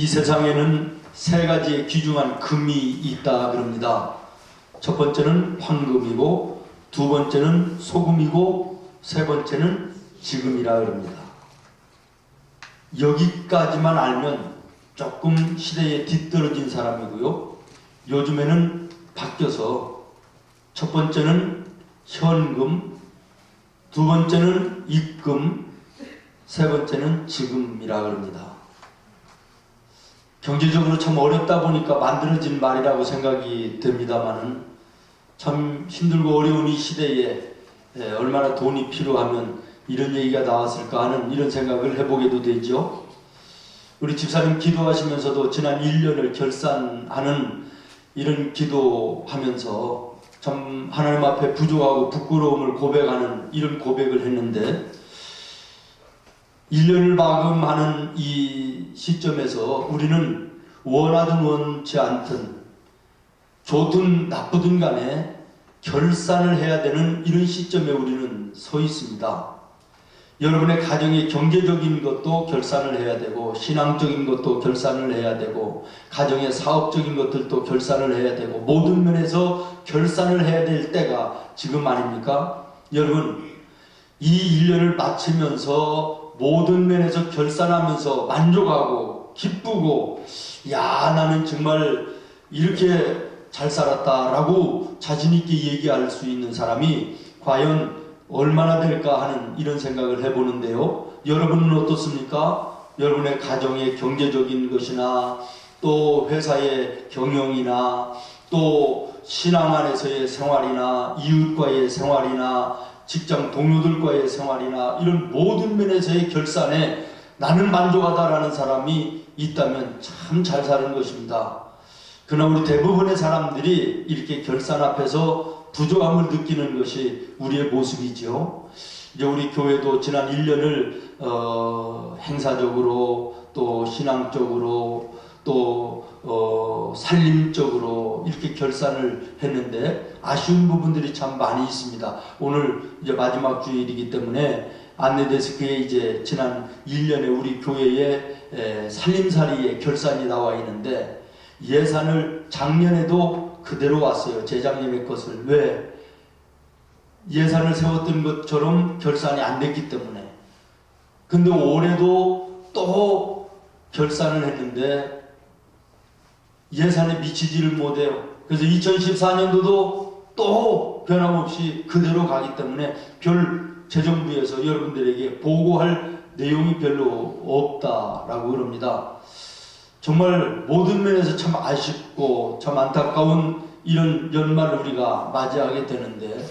이 세상에는 세 가지의 귀중한 금이 있다 그럽니다. 첫 번째는 황금이고, 두 번째는 소금이고, 세 번째는 지금이라 그럽니다. 여기까지만 알면 조금 시대에 뒤떨어진 사람이고요. 요즘에는 바뀌어서 첫 번째는 현금, 두 번째는 입금, 세 번째는 지금이라 그럽니다. 경제적으로 참 어렵다 보니까 만들어진 말이라고 생각이 됩니다만은 참 힘들고 어려운 이 시대에 얼마나 돈이 필요하면 이런 얘기가 나왔을까 하는 이런 생각을 해보게도 되죠. 우리 집사님 기도하시면서도 지난 1년을 결산하는 이런 기도하면서 참 하나님 앞에 부족하고 부끄러움을 고백하는 이런 고백을 했는데 1년을 마감하는 이 시점에서 우리는 원하든 원치 않든 좋든 나쁘든 간에 결산을 해야 되는 이런 시점에 우리는 서 있습니다. 여러분의 가정의 경제적인 것도 결산을 해야 되고 신앙적인 것도 결산을 해야 되고 가정의 사업적인 것들도 결산을 해야 되고 모든 면에서 결산을 해야 될 때가 지금 아닙니까? 여러분 이 1년을 마치면서 모든 면에서 결산하면서 만족하고 기쁘고 야 나는 정말 이렇게 잘 살았다라고 자신있게 얘기할 수 있는 사람이 과연 얼마나 될까 하는 이런 생각을 해보는데요. 여러분은 어떻습니까? 여러분의 가정의 경제적인 것이나 또 회사의 경영이나 또 신앙 안에서의 생활이나 이웃과의 생활이나 직장 동료들과의 생활이나 이런 모든 면에서의 결산에 나는 만족하다라는 사람이 있다면 참 잘 사는 것입니다. 그러나 우리 대부분의 사람들이 이렇게 결산 앞에서 부족함을 느끼는 것이 우리의 모습이죠. 이제 우리 교회도 지난 1년을 행사적으로 또 신앙적으로 또 살림적으로 이렇게 결산을 했는데 아쉬운 부분들이 참 많이 있습니다. 오늘 이제 마지막 주일이기 때문에 안내데스크에 이제 지난 1년에 우리 교회의 살림살이의 결산이 나와 있는데 예산을 작년에도 그대로 왔어요. 재작년의 것을. 왜? 예산을 세웠던 것처럼 결산이 안 됐기 때문에. 근데 올해도 또 결산을 했는데 예산에 미치지를 못해요. 그래서 2014년도도 또 변함없이 그대로 가기 때문에 별 재정부에서 여러분들에게 보고할 내용이 별로 없다라고 그럽니다. 정말 모든 면에서 참 아쉽고 참 안타까운 이런 연말을 우리가 맞이하게 되는데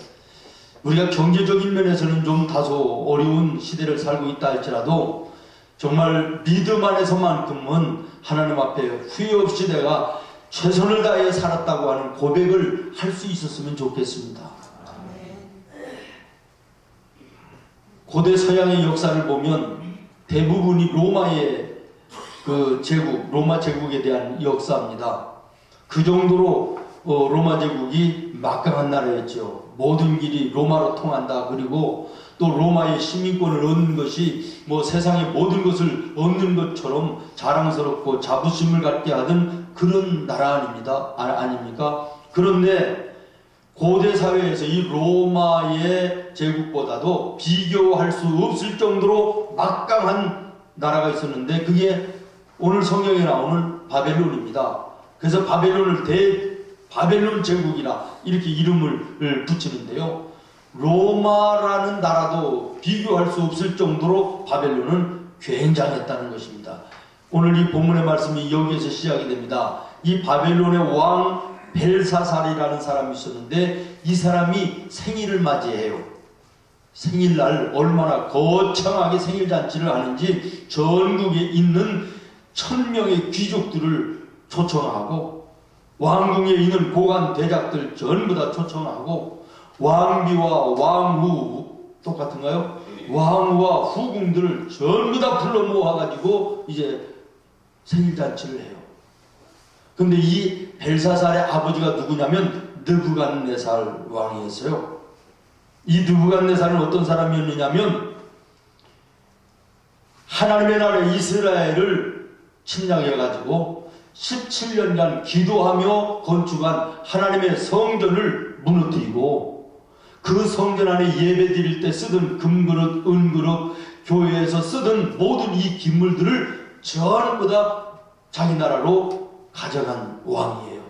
우리가 경제적인 면에서는 좀 다소 어려운 시대를 살고 있다 할지라도 정말 믿음 안에서만큼은 하나님 앞에 후회 없이 내가 최선을 다해 살았다고 하는 고백을 할 수 있었으면 좋겠습니다. 고대 서양의 역사를 보면 대부분이 로마의 그 제국, 로마 제국에 대한 역사입니다. 그 정도로 로마 제국이 막강한 나라였죠. 모든 길이 로마로 통한다. 그리고 또 로마의 시민권을 얻는 것이 뭐 세상의 모든 것을 얻는 것처럼 자랑스럽고 자부심을 갖게 하던 그런 나라 아닙니까? 그런데 고대 사회에서 이 로마의 제국보다도 비교할 수 없을 정도로 막강한 나라가 있었는데 그게 오늘 성경에 나오는 바벨론입니다. 그래서 바벨론을 바벨론 제국이라 이렇게 이름을 붙이는데요. 로마라는 나라도 비교할 수 없을 정도로 바벨론은 굉장했다는 것입니다. 오늘 이 본문의 말씀이 여기에서 시작이 됩니다. 이 바벨론의 왕 벨사살이라는 사람이 있었는데 이 사람이 생일을 맞이해요. 생일날 얼마나 거창하게 생일잔치를 하는지 전국에 있는 1000명의 귀족들을 초청하고 왕궁에 있는 고관 대작들 전부 다 초청하고 왕비와 왕후 똑같은가요? 왕후와 후궁들을 전부 다 불러 모아가지고 이제 생일잔치를 해요. 근데 이 벨사살의 아버지가 누구냐면 느부갓네살 왕이었어요. 이 느부갓네살은 어떤 사람이었느냐면 하나님의 나라 이스라엘을 침략해가지고 17년간 기도하며 건축한 하나님의 성전을 무너뜨리고 그 성전 안에 예배 드릴 때 쓰던 금그릇, 은그릇, 교회에서 쓰던 모든 이 기물들을 전부 다 자기 나라로 가져간 왕이에요.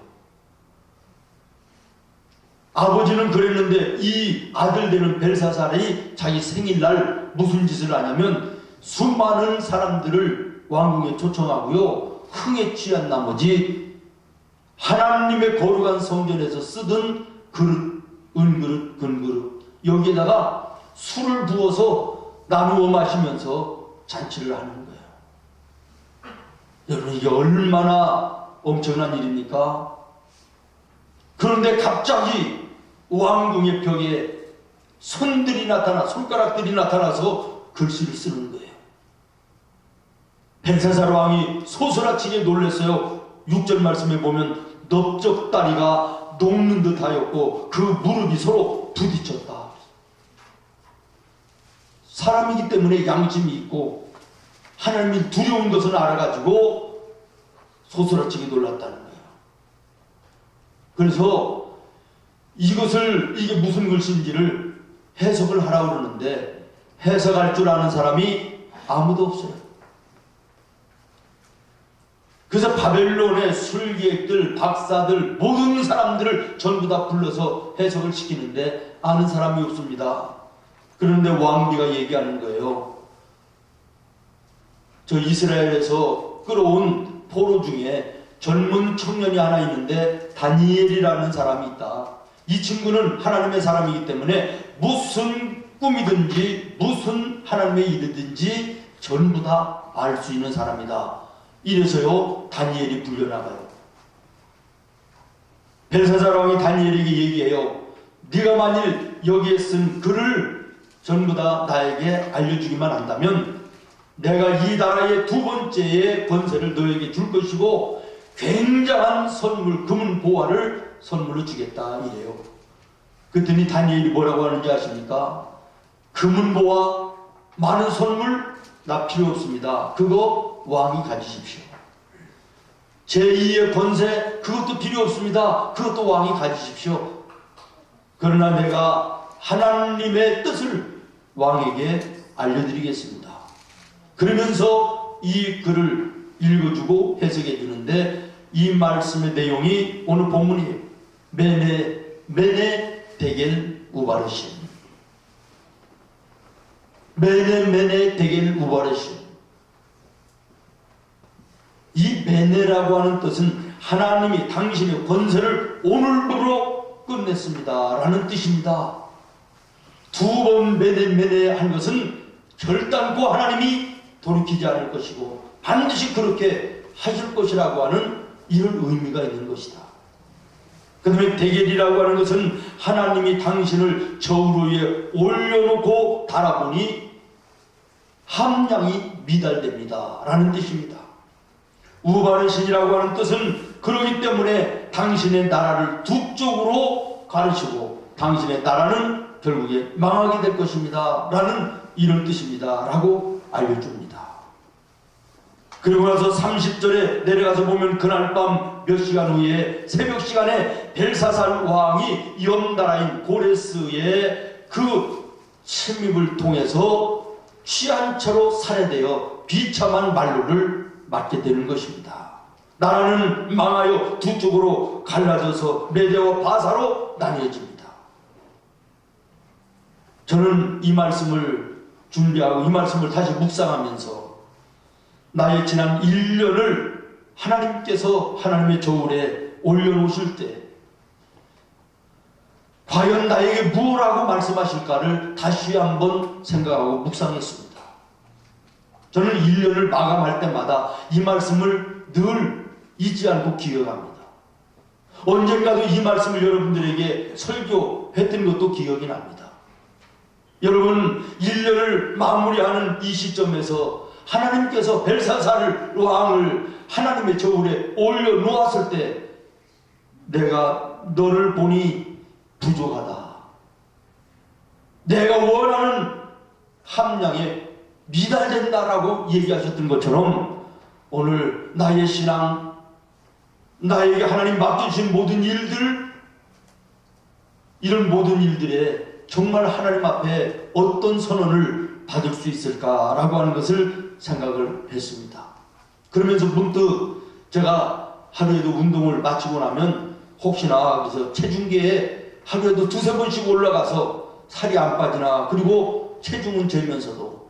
아버지는 그랬는데 이 아들 되는 벨사살이 자기 생일날 무슨 짓을 하냐면 수많은 사람들을 왕궁에 초청하고요, 흥에 취한 나머지 하나님의 거룩한 성전에서 쓰던 그릇, 은그릇, 금그릇 여기에다가 술을 부어서 나누어 마시면서 잔치를 하는 거예요. 여러분, 이게 얼마나 엄청난 일입니까? 그런데 갑자기 왕궁의 벽에 손가락들이 나타나서 글씨를 쓰는 거예요. 벨사살 왕이 소스라치게 놀랐어요. 6절 말씀에 보면 넓적다리가 녹는 듯 하였고 그 무릎이 서로 부딪혔다. 사람이기 때문에 양심이 있고 하나님이 두려운 것을 알아가지고 소스라치게 놀랐다는 거예요. 그래서 이게 무슨 글씨인지를 해석을 하라고 그러는데 해석할 줄 아는 사람이 아무도 없어요. 그래서 바벨론의 술객들, 박사들, 모든 사람들을 전부 다 불러서 해석을 시키는데 아는 사람이 없습니다. 그런데 왕비가 얘기하는 거예요. 저 이스라엘에서 끌어온 포로 중에 젊은 청년이 하나 있는데 다니엘이라는 사람이 있다. 이 친구는 하나님의 사람이기 때문에 무슨 꿈이든지 무슨 하나님의 일이든지 전부 다 알 수 있는 사람이다. 이래서요 다니엘이 불려나가요. 벨사살 왕이 다니엘에게 얘기해요. 네가 만일 여기에 쓴 글을 전부 다 나에게 알려주기만 한다면 내가 이 나라의 두 번째의 권세를 너에게 줄 것이고 굉장한 선물, 금은 보화를 선물로 주겠다 이래요. 그랬더니 다니엘이 뭐라고 하는지 아십니까? 금은 보화, 많은 선물 나 필요 없습니다. 그거 왕이 가지십시오. 제2의 권세 그것도 필요 없습니다. 그것도 왕이 가지십시오. 그러나 내가 하나님의 뜻을 왕에게 알려드리겠습니다. 그러면서 이 글을 읽어주고 해석해 주는데 이 말씀의 내용이 오늘 본문이에요. 메네 데겔 우바르신. 메네 데겔 우바르신. 이 메네라고 하는 뜻은 하나님이 당신의 권세를 오늘부로 끝냈습니다 라는 뜻입니다. 두 번 메네 한 것은 결단코 하나님이 돌이키지 않을 것이고 반드시 그렇게 하실 것이라고 하는 이런 의미가 있는 것이다. 그 다음에 데겔이라고 하는 것은 하나님이 당신을 저울 위에 올려놓고 달아보니 함량이 미달됩니다 라는 뜻입니다. 우바르신이라고 하는 뜻은 그러기 때문에 당신의 나라를 두 쪽으로 가르치고 당신의 나라는 결국에 망하게 될 것입니다 라는 이런 뜻입니다 라고 알려줍니다. 그리고 나서 30절에 내려가서 보면 그날 밤 몇 시간 후에 새벽 시간에 벨사살 왕이 염나라인 고레스의 그 침입을 통해서 취한 채로 살해되어 비참한 만류를 맞게 되는 것입니다. 나라는 망하여 두 쪽으로 갈라져서 메대와 바사로 나뉘어집니다. 저는 이 말씀을 준비하고 이 말씀을 다시 묵상하면서 나의 지난 1년을 하나님께서 하나님의 저울에 올려놓으실 때 과연 나에게 무엇라고 말씀하실까를 다시 한번 생각하고 묵상했습니다. 저는 1년을 마감할 때마다 이 말씀을 늘 잊지 않고 기억합니다. 언젠가도 이 말씀을 여러분들에게 설교했던 것도 기억이 납니다. 여러분 1년을 마무리하는 이 시점에서 하나님께서 벨사살 왕을 하나님의 저울에 올려놓았을 때 내가 너를 보니 부족하다. 내가 원하는 함량에 미달된다라고 얘기하셨던 것처럼 오늘 나의 신앙, 나에게 하나님 맡겨주신 모든 일들, 이런 모든 일들에 정말 하나님 앞에 어떤 선언을 받을 수 있을까라고 하는 것을 생각을 했습니다. 그러면서 문득 제가 하루에도 운동을 마치고 나면 혹시나 그래서 체중계에 하루에도 두세 번씩 올라가서 살이 안 빠지나, 그리고 체중은 재면서도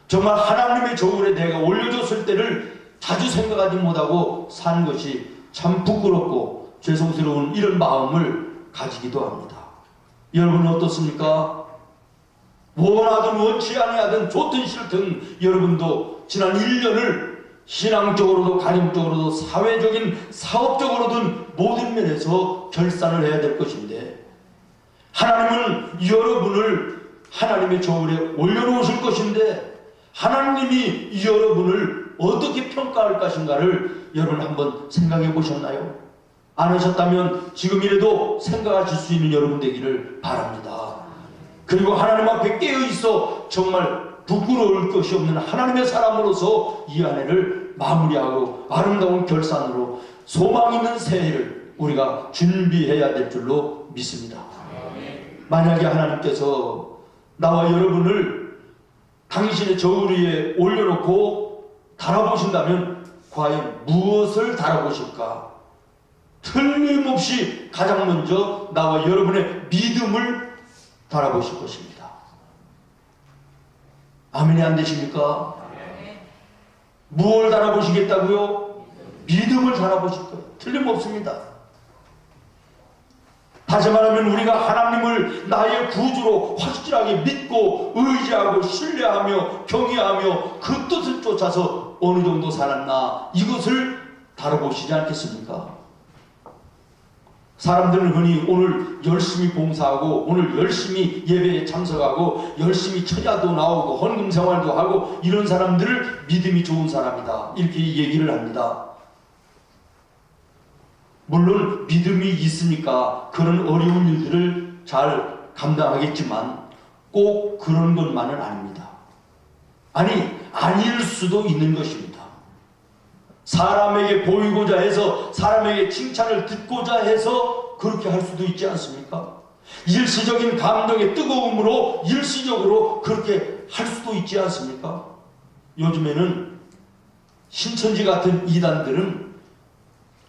정말 하나님의 저울에 내가 올려줬을 때를 자주 생각하지 못하고 산 것이 참 부끄럽고 죄송스러운 이런 마음을 가지기도 합니다. 여러분은 어떻습니까? 원하든 원치 아니하든 좋든 싫든 여러분도 지난 1년을 신앙적으로도 가정적으로도 사회적인 사업적으로든 모든 면에서 결산을 해야 될 것인데, 하나님은 여러분을 하나님의 저울에 올려놓으실 것인데 하나님이 여러분을 어떻게 평가할 것인가를 여러분 한번 생각해 보셨나요? 안 하셨다면 지금이라도 생각하실 수 있는 여러분 되기를 바랍니다. 그리고 하나님 앞에 깨어있어 정말 부끄러울 것이 없는 하나님의 사람으로서 이 한 해를 마무리하고 아름다운 결산으로 소망 있는 새해를 우리가 준비해야 될 줄로 믿습니다. 만약에 하나님께서 나와 여러분을 당신의 저울 위에 올려놓고 달아보신다면 과연 무엇을 달아보실까? 틀림없이 가장 먼저 나와 여러분의 믿음을 달아보실 것입니다. 아멘이 안 되십니까? 무엇을 달아보시겠다고요? 믿음을 달아보실 거예요. 틀림없습니다. 다시 말하면 우리가 하나님을 나의 구주로 확실하게 믿고 의지하고 신뢰하며 경외하며 그 뜻을 쫓아서 어느 정도 살았나, 이것을 다뤄보시지 않겠습니까? 사람들은 흔히 오늘 열심히 봉사하고 오늘 열심히 예배에 참석하고 열심히 처자도 나오고 헌금 생활도 하고 이런 사람들을 믿음이 좋은 사람이다, 이렇게 얘기를 합니다. 물론 믿음이 있으니까 그런 어려운 일들을 잘 감당하겠지만 꼭 그런 것만은 아닙니다. 아니, 아닐 수도 있는 것입니다. 사람에게 보이고자 해서, 사람에게 칭찬을 듣고자 해서 그렇게 할 수도 있지 않습니까? 일시적인 감정의 뜨거움으로 일시적으로 그렇게 할 수도 있지 않습니까? 요즘에는 신천지 같은 이단들은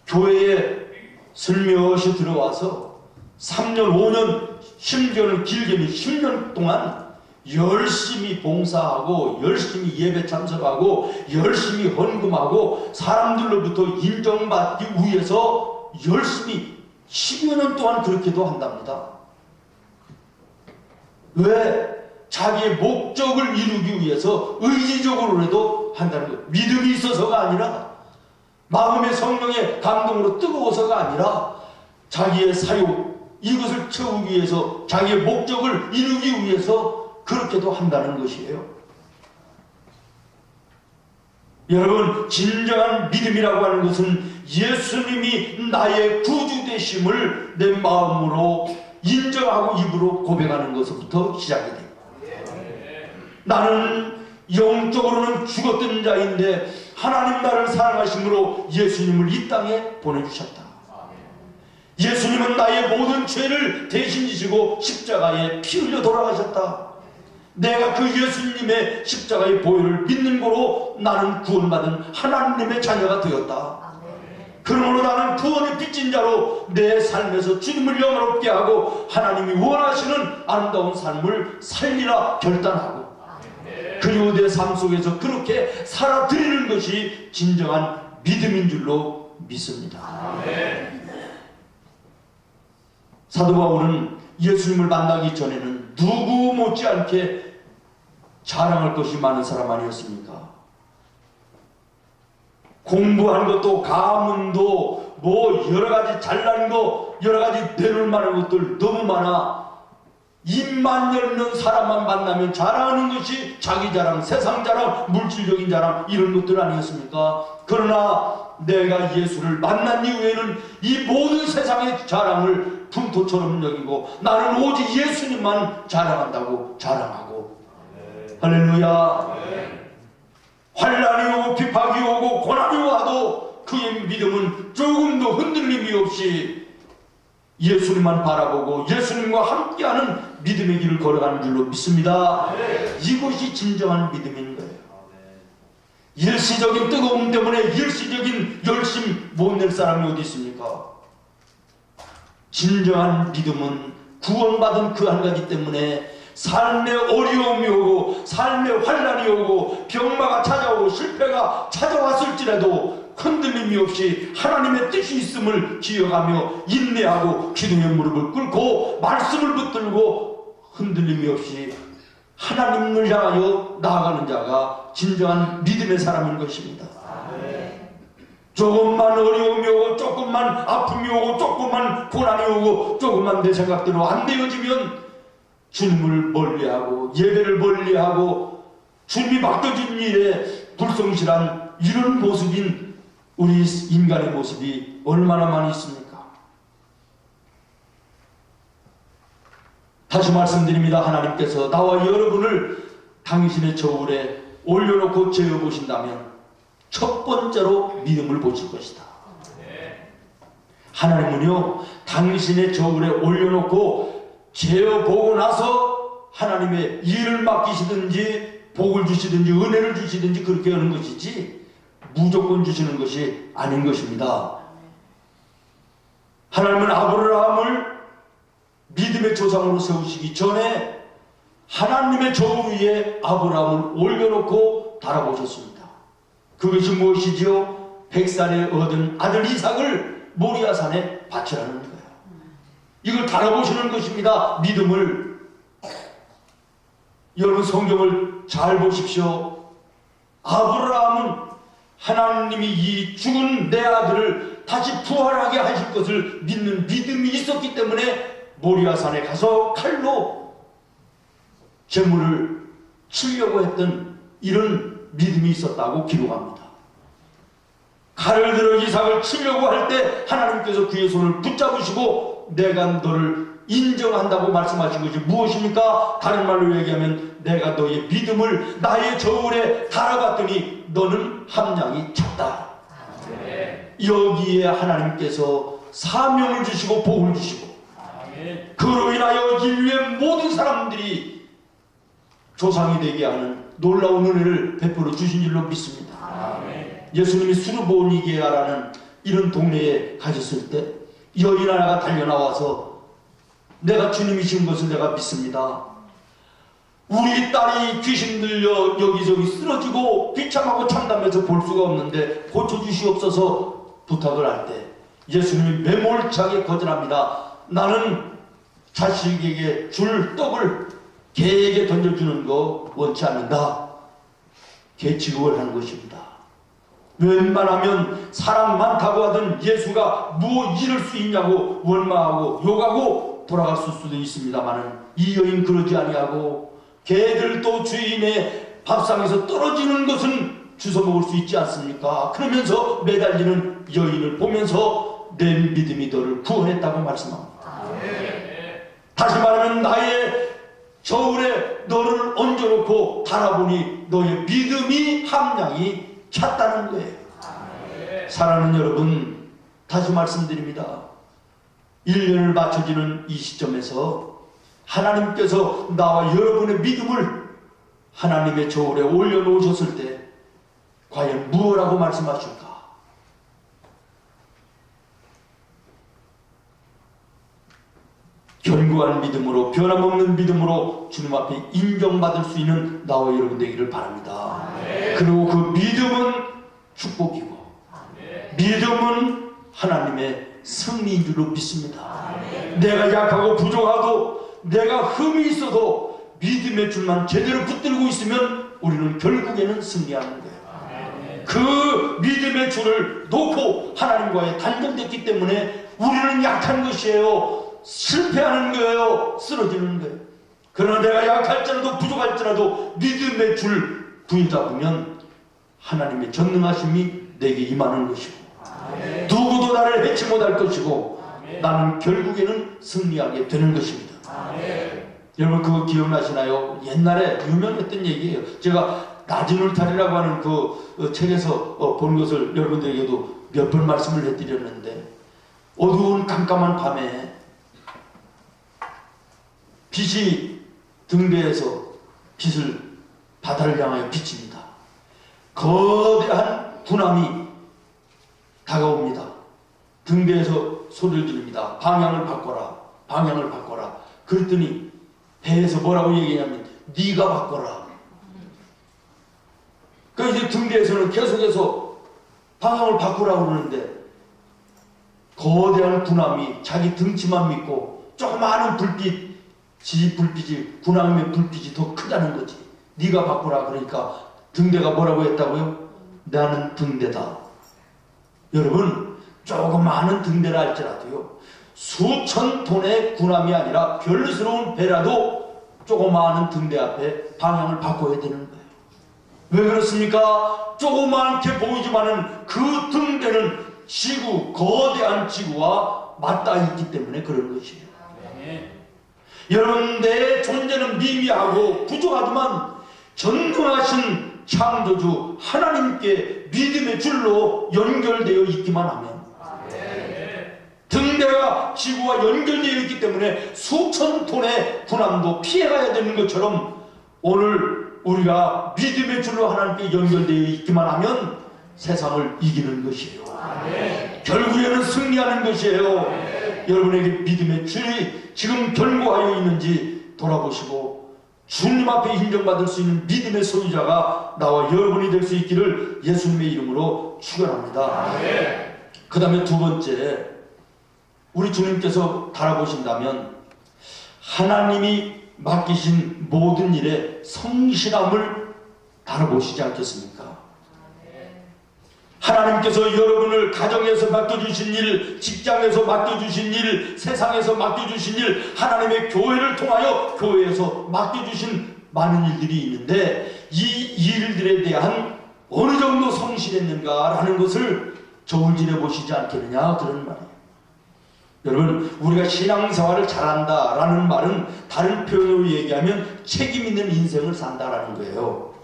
교회에 슬며시 들어와서 3년, 5년, 심지어는 길게는 10년 동안 열심히 봉사하고 열심히 예배 참석하고 열심히 헌금하고 사람들로부터 인정받기 위해서 열심히 10여 년 동안 그렇게도 한답니다. 왜? 자기의 목적을 이루기 위해서 의지적으로라도 한다는 거예요. 믿음이 있어서가 아니라, 마음의 성령의 감동으로 뜨거워서가 아니라 자기의 사욕, 이것을 채우기 위해서, 자기의 목적을 이루기 위해서 그렇게도 한다는 것이에요. 여러분, 진정한 믿음이라고 하는 것은 예수님이 나의 구주 되심을 내 마음으로 인정하고 입으로 고백하는 것부터 시작이 돼요. 나는 영적으로는 죽었던 자인데 하나님 나를 사랑하심으로 예수님을 이 땅에 보내주셨다. 예수님은 나의 모든 죄를 대신 지시고 십자가에 피 흘려 돌아가셨다. 내가 그 예수님의 십자가의 보혈을 믿는 거로 나는 구원받은 하나님의 자녀가 되었다. 그러므로 나는 구원의 빚진 자로 내 삶에서 주님을 영화롭게 하고 하나님이 원하시는 아름다운 삶을 살리라 결단하고, 그리고 내 삶 속에서 그렇게 살아드리는 것이 진정한 믿음인 줄로 믿습니다. 사도 바울은 예수님을 만나기 전에는 누구 못지않게 자랑할 것이 많은 사람 아니었습니까? 공부한 것도 가문도 뭐 여러가지 잘난 거, 여러가지 내놓을 만한 것들 너무 많아. 입만 열면 사람만 만나면 자랑하는 것이 자기 자랑, 세상 자랑, 물질적인 자랑, 이런 것들 아니었습니까? 그러나 내가 예수를 만난 이후에는 이 모든 세상의 자랑을 분토처럼 여기고 나는 오직 예수님만 자랑한다고 자랑하고, 할렐루야. 환난이 오고 비박이 오고 고난이 믿음은 조금도 흔들림이 없이 예수님만 바라보고 예수님과 함께하는 믿음의 길을 걸어가는 줄로 믿습니다. 이것이 진정한 믿음인 거예요. 일시적인 뜨거움 때문에 일시적인 열심 못 낼 사람이 어디 있습니까? 진정한 믿음은 구원받은 그 한 가지 때문에 삶의 어려움이 오고 삶의 환난이 오고 병마가 찾아오고 실패가 찾아왔을지라도 흔들림이 없이 하나님의 뜻이 있음을 기억하며 인내하고 기도의 무릎을 꿇고 말씀을 붙들고 흔들림이 없이 하나님을 향하여 나아가는 자가 진정한 믿음의 사람인 것입니다. 조금만 어려움이 오고 조금만 아픔이 오고 조금만 고난이 오고 조금만 내 생각대로 안 되어지면 주님을 멀리하고 예배를 멀리하고 주님이 맡겨준 일에 불성실한 이런 모습인 우리 인간의 모습이 얼마나 많이 있습니까? 다시 말씀드립니다. 하나님께서 나와 여러분을 당신의 저울에 올려놓고 재어보신다면 첫 번째로 믿음을 보실 것이다. 하나님은요, 당신의 저울에 올려놓고 재어보고 나서 하나님의 일을 맡기시든지 복을 주시든지 은혜를 주시든지 그렇게 하는 것이지 무조건 주시는 것이 아닌 것입니다. 하나님은 아브라함을 믿음의 조상으로 세우시기 전에 하나님의 저울 위에 아브라함을 올려놓고 달아보셨습니다. 그것이 무엇이지요? 백살에 얻은 아들 이삭을 모리아산에 바치라는 거예요. 이걸 달아보시는 것입니다. 믿음을. 여러분 성경을 잘 보십시오. 아브라함은 하나님이 이 죽은 내 아들을 다시 부활하게 하실 것을 믿는 믿음이 있었기 때문에 모리아산에 가서 칼로 제물을 치려고 했던 이런 믿음이 있었다고 기록합니다. 칼을 들어 이삭을 치려고 할 때 하나님께서 그의 손을 붙잡으시고 내가 너를 인정한다고 말씀하신 것이 무엇입니까? 다른 말로 얘기하면 내가 너의 믿음을 나의 저울에 달아봤더니 너는 함량이 찼다. 여기에 하나님께서 사명을 주시고 복을 주시고 그로 인하여 인류의 모든 사람들이 조상이 되게 하는 놀라운 은혜를 베풀어 주신 줄로 믿습니다. 예수님이 수르보니게아라는 이런 동네에 가셨을 때 여인 하나가 달려나와서 내가 주님이신 것을 내가 믿습니다. 우리 딸이 귀신 들려 여기저기 쓰러지고 비참하고 참담해서 볼 수가 없는데 고쳐주시옵소서 부탁을 할 때 예수님이 매몰차게 거절합니다. 나는 자식에게 줄 떡을 개에게 던져주는 거 원치 않는다. 개 취급을 하는 것입니다. 웬만하면 사람 많다고 하던 예수가 무엇 이럴 수 있냐고 원망하고 욕하고 돌아갔을 수도 있습니다만은 이 여인 그러지 아니하고 개들도 주인의 밥상에서 떨어지는 것은 주워 먹을 수 있지 않습니까? 그러면서 매달리는 여인을 보면서 내 믿음이 너를 구원했다고 말씀합니다. 다시 말하면 나의 저울에 너를 얹어놓고 달아보니 너의 믿음이 함량이 찼다는 거예요. 사랑하는 여러분, 다시 말씀드립니다. 1년을 맞춰지는 이 시점에서 하나님께서 나와 여러분의 믿음을 하나님의 저울에 올려놓으셨을 때 과연 무엇라고 말씀하실까? 견고한 믿음으로 변함없는 믿음으로 주님 앞에 인정받을 수 있는 나와 여러분 되기를 바랍니다. 그리고 그 믿음은 축복이고 믿음은 하나님의 승리인 줄로 믿습니다. 내가 약하고 부족하도 내가 흠이 있어도 믿음의 줄만 제대로 붙들고 있으면 우리는 결국에는 승리하는 거예요. 그 믿음의 줄을 놓고 하나님과의 단절됐기 때문에 우리는 약한 것이에요. 실패하는 거예요. 쓰러지는 거예요. 그러나 내가 약할지라도 부족할지라도 믿음의 줄 붙잡으면 하나님의 전능하심이 내게 임하는 것이고 누구도 나를 해치 못할 것이고 나는 결국에는 승리하게 되는 것입니다. 여러분 그거 기억나시나요? 옛날에 유명했던 얘기예요. 제가 낮은 울타리라고 하는 그 책에서 본 것을 여러분들에게도 몇 번 말씀을 해드렸는데, 어두운 깜깜한 밤에 빛이 등대에서 빛을 바다를 향하여 비칩니다. 거대한 군함이 다가옵니다. 등대에서 소리를 지릅니다. 방향을 바꿔라, 방향을 바꿔라. 그랬더니 배에서 뭐라고 얘기하냐면 네가 바꿔라. 그러니까 이제 등대에서는 계속해서 방향을 바꾸라고 그러는데, 거대한 군함이 자기 등치만 믿고 조그마한 불빛, 불빛이, 군함의 불빛이 더 크다는 거지. 네가 바꾸라. 그러니까 등대가 뭐라고 했다고요? 나는 등대다. 여러분, 조그마한 등대라 할지라도요, 수천 톤의 군함이 아니라 별스러운 배라도 조그마한 등대 앞에 방향을 바꿔야 되는 거예요. 왜 그렇습니까? 조그맣게 보이지만은 그 등대는 지구, 거대한 지구와 맞닿아 있기 때문에 그런 것이에요. 네. 여러분, 내 존재는 미미하고 부족하지만 전능하신 창조주 하나님께 믿음의 줄로 연결되어 있기만 하면, 등대가 지구와 연결되어 있기 때문에 수천 톤의 군함도 피해가야 되는 것처럼, 오늘 우리가 믿음의 줄로 하나님께 연결되어 있기만 하면 세상을 이기는 것이에요. 결국에는 승리하는 것이에요. 여러분에게 믿음의 줄이 지금 견고하여 있는지 돌아보시고, 주님 앞에 인정받을 수 있는 믿음의 소유자가 나와 여러분이 될 수 있기를 예수님의 이름으로 축원합니다. 그 다음에 두 번째, 우리 주님께서 바라보신다면 하나님이 맡기신 모든 일에 성실함을 바라보시지 않겠습니까? 하나님께서 여러분을 가정에서 맡겨주신 일, 직장에서 맡겨주신 일, 세상에서 맡겨주신 일, 하나님의 교회를 통하여 교회에서 맡겨주신 많은 일들이 있는데, 이 일들에 대한 어느 정도 성실했는가라는 것을 저울질해 보시지 않겠느냐, 그런 말이에요. 여러분, 우리가 신앙생활을 잘한다라는 말은 다른 표현으로 얘기하면 책임 있는 인생을 산다라는 거예요.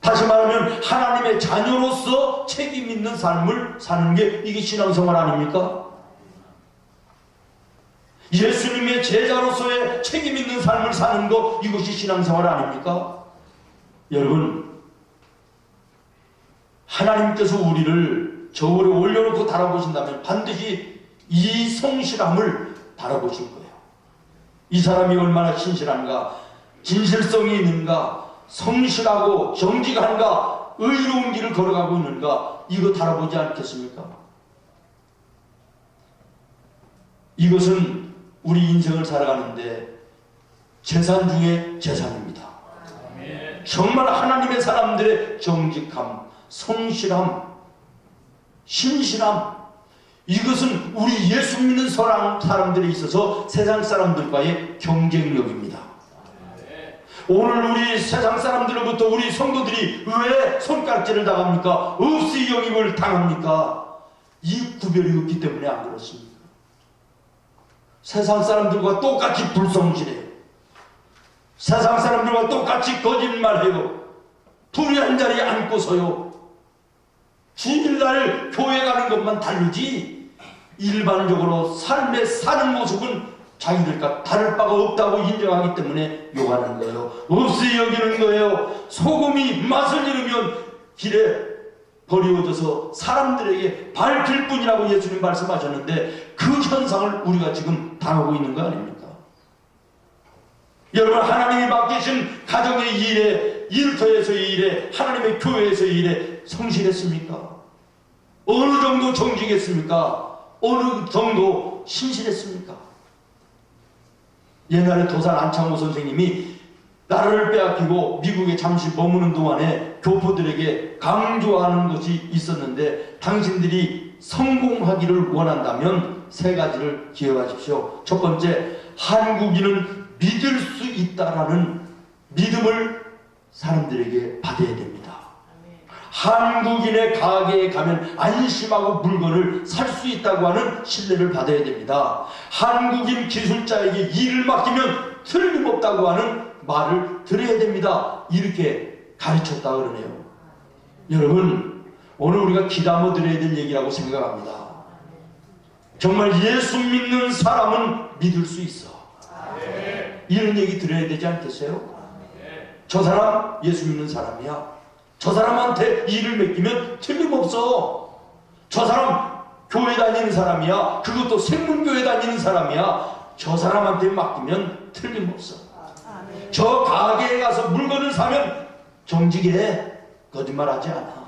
다시 말하면 하나님의 자녀로서 책임 있는 삶을 사는 게 이게 신앙생활 아닙니까? 예수님의 제자로서의 책임 있는 삶을 사는 거, 이것이 신앙생활 아닙니까? 여러분, 하나님께서 우리를 저울에 올려놓고 바라보신다면 반드시 이 성실함을 바라보실 거예요. 이 사람이 얼마나 신실한가, 진실성이 있는가, 성실하고 정직한가, 의로운 길을 걸어가고 있는가, 이거 바라보지 않겠습니까? 이것은 우리 인생을 살아가는데 재산 중에 재산입니다. 정말 하나님의 사람들의 정직함, 성실함, 신실함, 이것은 우리 예수 믿는 사람들에 있어서 세상 사람들과의 경쟁력입니다. 오늘 우리 세상 사람들로부터 우리 성도들이 왜 손가락질을 당합니까? 없이 영입을 당합니까? 이 구별이 없기 때문에 안 그렇습니다. 세상 사람들과 똑같이 불성실해요. 세상 사람들과 똑같이 거짓말해요. 둘이 한 자리에 앉고서요. 주일날 교회 가는 것만 다르지 일반적으로 삶에 사는 모습은 자기들과 다를 바가 없다고 인정하기 때문에 욕하는 거예요. 없이 여기는 거예요. 소금이 맛을 잃으면 길에 버리워져서 사람들에게 밟힐 뿐이라고 예수님 말씀하셨는데, 그 현상을 우리가 지금 당하고 있는 거 아닙니까? 여러분, 하나님이 맡기신 가정의 일에, 일터에서의 일에, 하나님의 교회에서의 일에 성실했습니까? 어느 정도 정직했습니까? 어느 정도 신실했습니까? 옛날에 도산 안창호 선생님이 나라를 빼앗기고 미국에 잠시 머무는 동안에 교포들에게 강조하는 것이 있었는데, 당신들이 성공하기를 원한다면 세 가지를 기억하십시오. 첫 번째, 한국인은 믿을 수 있다라는 믿음을 사람들에게 받아야 됩니다. 한국인의 가게에 가면 안심하고 물건을 살 수 있다고 하는 신뢰를 받아야 됩니다. 한국인 기술자에게 일을 맡기면 틀림없다고 하는 말을 들어야 됩니다. 이렇게 가르쳤다 그러네요. 여러분, 오늘 우리가 귀담아 드려야 될 얘기라고 생각합니다. 정말 예수 믿는 사람은 믿을 수 있어. 이런 얘기 들어야 되지 않겠어요? 저 사람 예수 믿는 사람이야. 저 사람한테 일을 맡기면 틀림없어. 저 사람 교회 다니는 사람이야. 그것도 생문교회 다니는 사람이야. 저 사람한테 맡기면 틀림없어. 저 가게에 가서 물건을 사면 정직해. 거짓말하지 않아.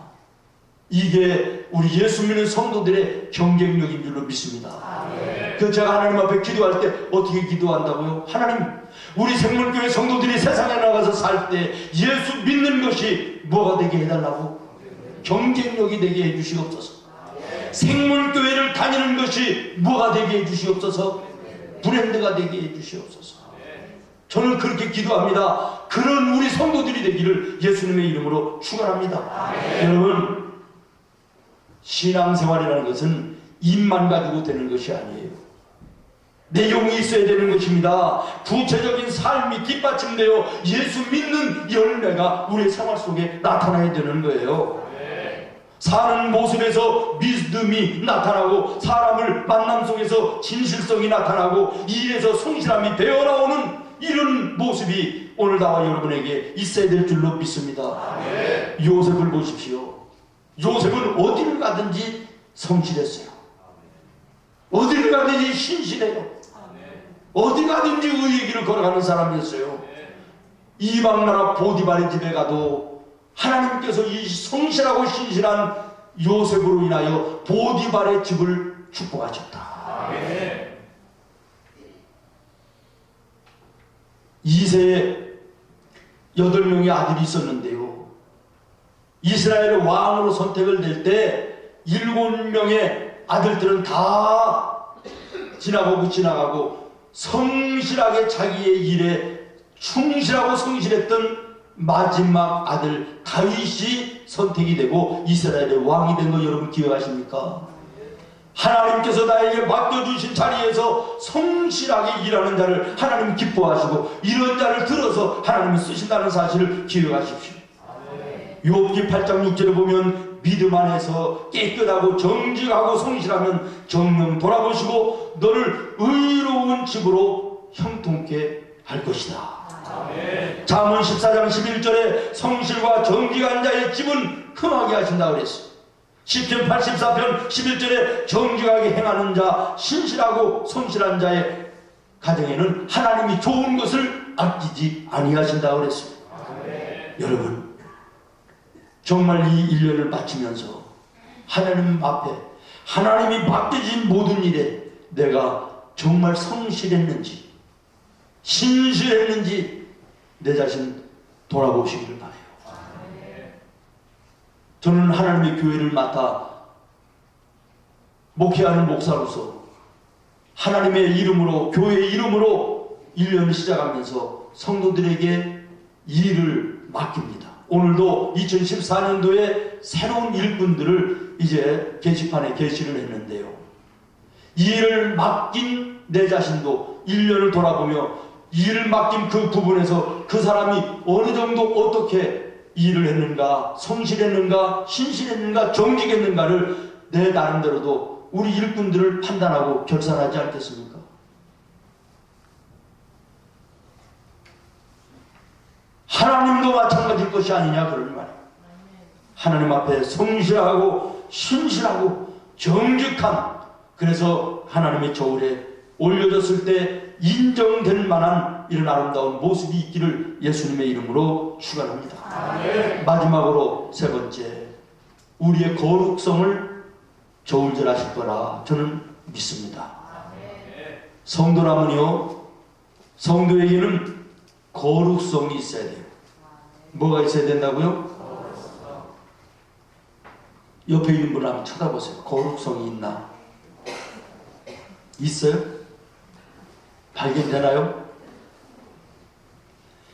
이게 우리 예수 믿는 성도들의 경쟁력인 줄로 믿습니다. 그 제가 하나님 앞에 기도할 때 어떻게 기도한다고요? 하나님, 우리 생물교회 성도들이 세상에 나가서 살 때 예수 믿는 것이 뭐가 되게 해달라고? 경쟁력이 되게 해주시옵소서. 생물교회를 다니는 것이 뭐가 되게 해주시옵소서. 브랜드가 되게 해주시옵소서. 저는 그렇게 기도합니다. 그런 우리 성도들이 되기를 예수님의 이름으로 축원합니다. 여러분, 신앙생활이라는 것은 입만 가지고 되는 것이 아니에요. 내용이 있어야 되는 것입니다. 구체적인 삶이 뒷받침되어 예수 믿는 열매가 우리의 생활 속에 나타나야 되는 거예요. 사는 모습에서 믿음이 나타나고, 사람을 만남 속에서 진실성이 나타나고, 일에서 성실함이 배어나오는 이런 모습이 오늘 나와 여러분에게 있어야 될 줄로 믿습니다. 요셉을 보십시오. 요셉은 어디를 가든지 성실했어요. 어디를 가든지 신실해요. 어디 가든지 의의 길을 걸어가는 사람이었어요. 이방나라 보디발의 집에 가도 하나님께서 이 성실하고 신실한 요셉으로 인하여 보디발의 집을 축복하셨다. 이세에 8명의 아들이 있었는데요, 이스라엘의 왕으로 선택을 될 때 7명의 아들들은 다 지나가고 성실하게 자기의 일에 충실하고 성실했던 마지막 아들 다윗이 선택이 되고 이스라엘의 왕이 된 거 여러분 기억하십니까? 하나님께서 나에게 맡겨주신 자리에서 성실하게 일하는 자를 하나님 기뻐하시고, 이런 자를 들어서 하나님이 쓰신다는 사실을 기억하십시오. 욥기 8장 6절에 보면 믿음 안에서 깨끗하고 정직하고 성실하면 정령 돌아보시고 너를 의로운 집으로 형통케 할 것이다. 잠언 14장 11절에 성실과 정직한 자의 집은 흥하게 하신다 그랬어요. 시편 84편 11절에 정직하게 행하는 자, 신실하고 성실한 자의 가정에는 하나님이 좋은 것을 아끼지 아니하신다 그랬습니다. 여러분, 정말 이 1년을 마치면서 하나님 앞에 하나님이 맡겨진 모든 일에 내가 정말 성실했는지 신실했는지 내 자신 돌아보시기를 바라요. 저는 하나님의 교회를 맡아 목회하는 목사로서 하나님의 이름으로, 교회의 이름으로 1년을 시작하면서 성도들에게 일을 맡깁니다. 오늘도 2014년도에 새로운 일꾼들을 이제 게시판에 게시를 했는데요, 이 일을 맡긴 내 자신도 1년을 돌아보며 일을 맡긴 그 부분에서 그 사람이 어느 정도 어떻게 일을 했는가, 성실했는가, 신실했는가, 정직했는가를 내 나름대로도 우리 일꾼들을 판단하고 결산하지 않겠습니까? 하나님도 마찬가지일 것이 아니냐 그런 말이에요. 하나님 앞에 성실하고 신실하고 정직한, 그래서 하나님의 저울에 올려졌을 때 인정될 만한 이런 아름다운 모습이 있기를 예수님의 이름으로 축원합니다. 마지막으로 세 번째, 우리의 거룩성을 저울질하실 거라 저는 믿습니다. 성도라면요, 성도에게는 거룩성이 있어야 돼요. 뭐가 있어야 된다고요? 옆에 있는 분을 한번 쳐다보세요. 거룩성이 있나? 있어요? 발견되나요?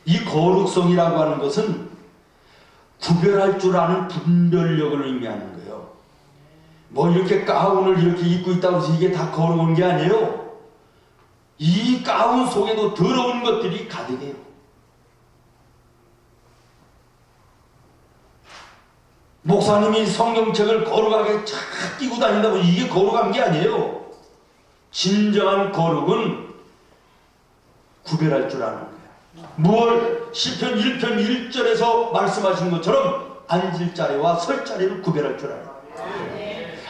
이 거룩성이라고 하는 것은 구별할 줄 아는 분별력을 의미하는 거예요. 뭐 이렇게 가운을 이렇게 입고 있다고 해서 이게 다 거룩한 게 아니에요. 이 가운 속에도 더러운 것들이 가득해요. 목사님이 성경책을 거룩하게 착 끼고 다닌다고 이게 거룩한 게 아니에요. 진정한 거룩은 구별할 줄 아는 거예요. 무엇 시편 1편 1절에서 말씀하신 것처럼 앉을 자리와 설 자리를 구별할 줄 알아요.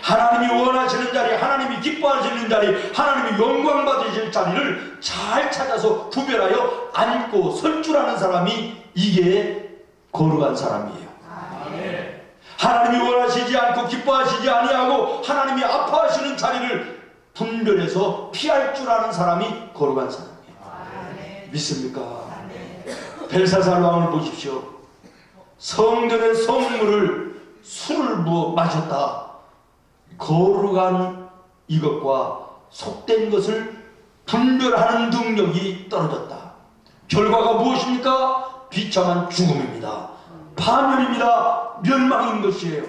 하나님이 원하시는 자리, 하나님이 기뻐하시는 자리, 하나님이 영광 받으실 자리를 잘 찾아서 구별하여 앉고 설 줄 아는 사람이 이게 거룩한 사람이에요. 하나님이 원하시지 않고 기뻐하시지 아니하고 하나님이 아파하시는 자리를 분별해서 피할 줄 아는 사람이 거룩한 사람이에요. 믿습니까? 벨사살 왕을 보십시오. 성전의 성물을 술을 부어 마셨다. 거룩한 이것과 속된 것을 분별하는 능력이 떨어졌다. 결과가 무엇입니까? 비참한 죽음입니다. 파멸입니다. 멸망인 것이에요.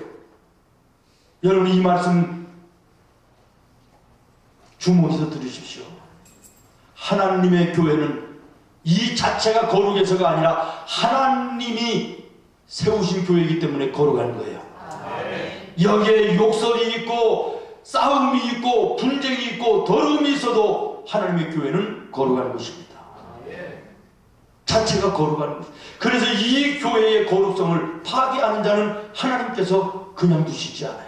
여러분 이 말씀 주목해서 들으십시오. 하나님의 교회는 이 자체가 거룩해서가 아니라 하나님이 세우신 교회이기 때문에 거룩한 거예요. 여기에 욕설이 있고 싸움이 있고 분쟁이 있고 더러움이 있어도 하나님의 교회는 거룩한 것입니다. 자체가 거룩한 것. 그래서 이 교회의 거룩성을 파괴하는 자는 하나님께서 그냥 두시지 않아요.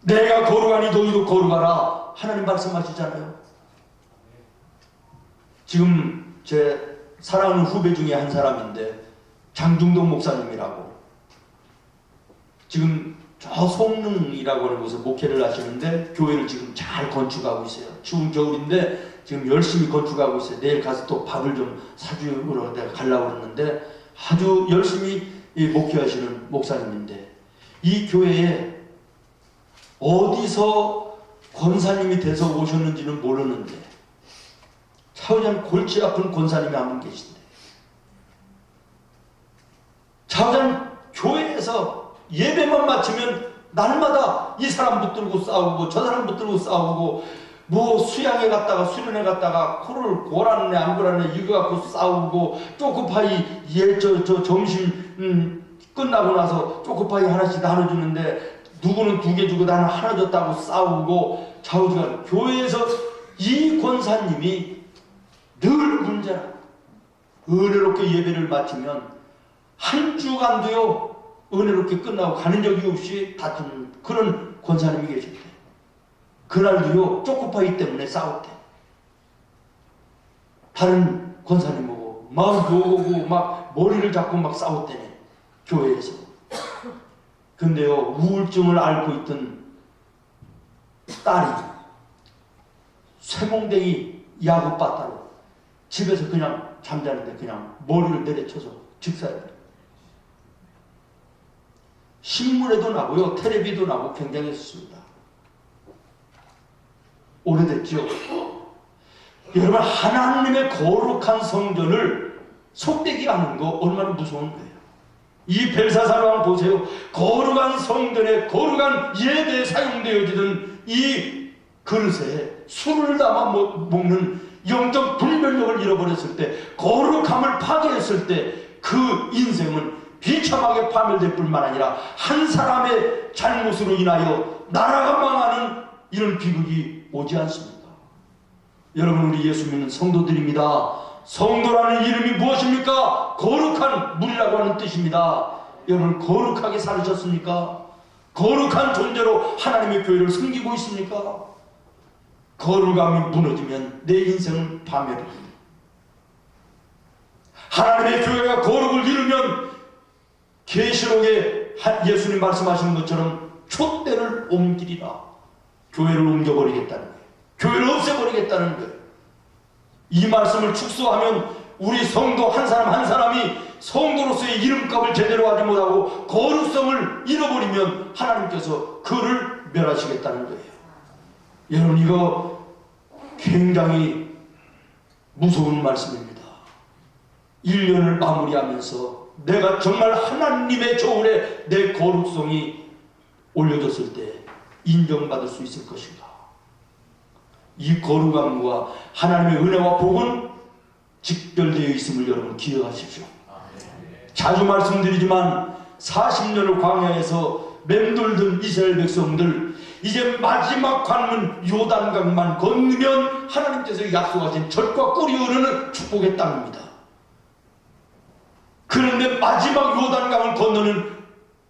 내가 거룩하니 너희도 거룩하라 하나님 말씀하시잖아요. 지금 제 사랑하는 후배 중에 한 사람인데 장중동 목사님이라고 지금 저 송릉이라고 하는 곳에 목회를 하시는데 교회를 지금 잘 건축하고 있어요. 추운 겨울인데 지금 열심히 건축하고 있어요. 내일 가서 또 밥을 좀 사주러 내가 가려고 그러는데 아주 열심히 목회하시는 목사님인데 이 교회에 어디서 권사님이 돼서 오셨는지는 모르는데 차우장 골치 아픈 권사님이 한 분 계신데 차우장 교회에서 예배만 마치면 날마다 이 사람 붙들고 싸우고 저 사람 붙들고 싸우고 뭐 수양회 갔다가 수련회 갔다가 코를 고라네 안 고라네 이거 갖고 싸우고 초코파이 저 점심 끝나고 나서 초코파이 하나씩 나눠주는데 누구는 2개 주고 나는 하나 줬다고 싸우고 좌우지간 교회에서 이 권사님이 늘 문제라. 은혜롭게 예배를 마치면 한 주간도요 은혜롭게 끝나고 가는 적이 없이 다투는 그런 권사님이 계셨대. 그날도요 초코파이 때문에 싸웠대. 다른 권사님하고 막 욕하고 막 머리를 잡고 막 싸웠대네 교회에서. 근데요 우울증을 앓고 있던 딸이 쇠몽댕이 야구바따로 집에서 그냥 잠자는데 그냥 머리를 내려쳐서 즉사해요. 신문에도 나고요 텔레비도 나고 굉장했습니다. 오래됐죠. 여러분 하나님의 거룩한 성전을 속되게 하는 거 얼마나 무서운 거예요. 이 벨사살 왕 보세요. 거룩한 성전에 거룩한 예배에 사용되어지던 이 그릇에 술을 담아 먹는 영적 분별력을 잃어버렸을 때 거룩함을 파괴했을 때 그 인생은 비참하게 파멸될 뿐만 아니라 한 사람의 잘못으로 인하여 나라가 망하는 이런 비극이 오지 않습니까? 여러분 우리 예수 믿는 성도들입니다. 성도라는 이름이 무엇입니까? 거룩한 물이라고 하는 뜻입니다. 여러분 거룩하게 살으셨습니까? 거룩한 존재로 하나님의 교회를 섬기고 있습니까? 거룩함이 무너지면 내 인생은 파멸입니다. 하나님의 교회가 거룩을 이루면 계시록에 예수님 말씀하시는 것처럼 촛대를 옮기리라. 교회를 옮겨버리겠다는 거예요. 교회를 없애버리겠다는 거예요. 이 말씀을 축소하면 우리 성도 한 사람 한 사람이 성도로서의 이름값을 제대로 하지 못하고 거룩성을 잃어버리면 하나님께서 그를 멸하시겠다는 거예요. 여러분 이거 굉장히 무서운 말씀입니다. 1년을 마무리하면서 내가 정말 하나님의 저울에 내 거룩성이 올려졌을 때 인정받을 수 있을 것인가. 이 거룩함과 하나님의 은혜와 복은 직결되어 있음을 여러분 기억하십시오. 자주 말씀드리지만 40년을 광야에서 맴돌던 이스라엘 백성들, 이제 마지막 관문 요단강만 건너면 하나님께서 약속하신 젖과 꿀이 흐르는 축복의 땅입니다. 그런데 마지막 요단강을 건너는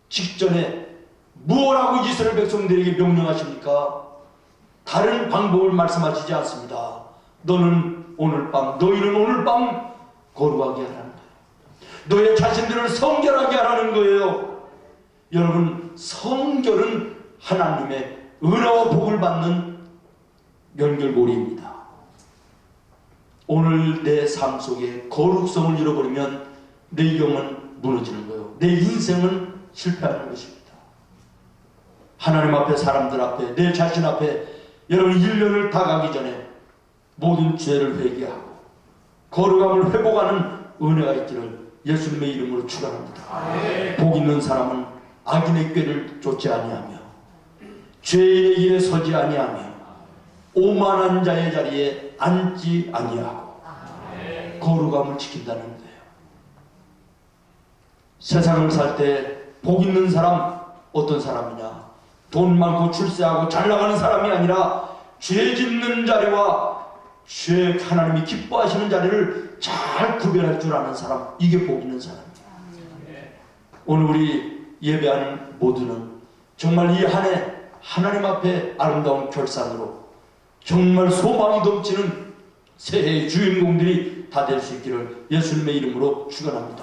직전에 무엇라고 이스라엘 백성들에게 명령하십니까? 다른 방법을 말씀하시지 않습니다. 너희는 오늘 밤 거룩하게 하라는 거예요. 너의 자신들을 성결하게 하라는 거예요. 여러분, 성결은 하나님의 은혜와 복을 받는 연결고리입니다. 오늘 내 삶 속에 거룩성을 잃어버리면 내 영은 무너지는 거예요. 내 인생은 실패하는 것입니다. 하나님 앞에, 사람들 앞에, 내 자신 앞에 여러분 1년을 다 가기 전에 모든 죄를 회개하고 거룩함을 회복하는 은혜가 있기를 예수님의 이름으로 축원합니다. 복 있는 사람은 악인의 꾀를 쫓지 아니하며 죄의 길에 서지 아니하며 오만한 자의 자리에 앉지 아니하고 거룩함을 지킨다는 거예요. 세상을 살 때 복 있는 사람 어떤 사람이냐? 돈 많고 출세하고 잘 나가는 사람이 아니라 죄 짓는 자리와 죄 하나님이 기뻐하시는 자리를 잘 구별할 줄 아는 사람, 이게 복 있는 사람이에요. 오늘 우리 예배하는 모두는 정말 이 한 해 하나님 앞에 아름다운 결산으로 정말 소망이 넘치는 새해의 주인공들이 다 될 수 있기를 예수님의 이름으로 축원합니다.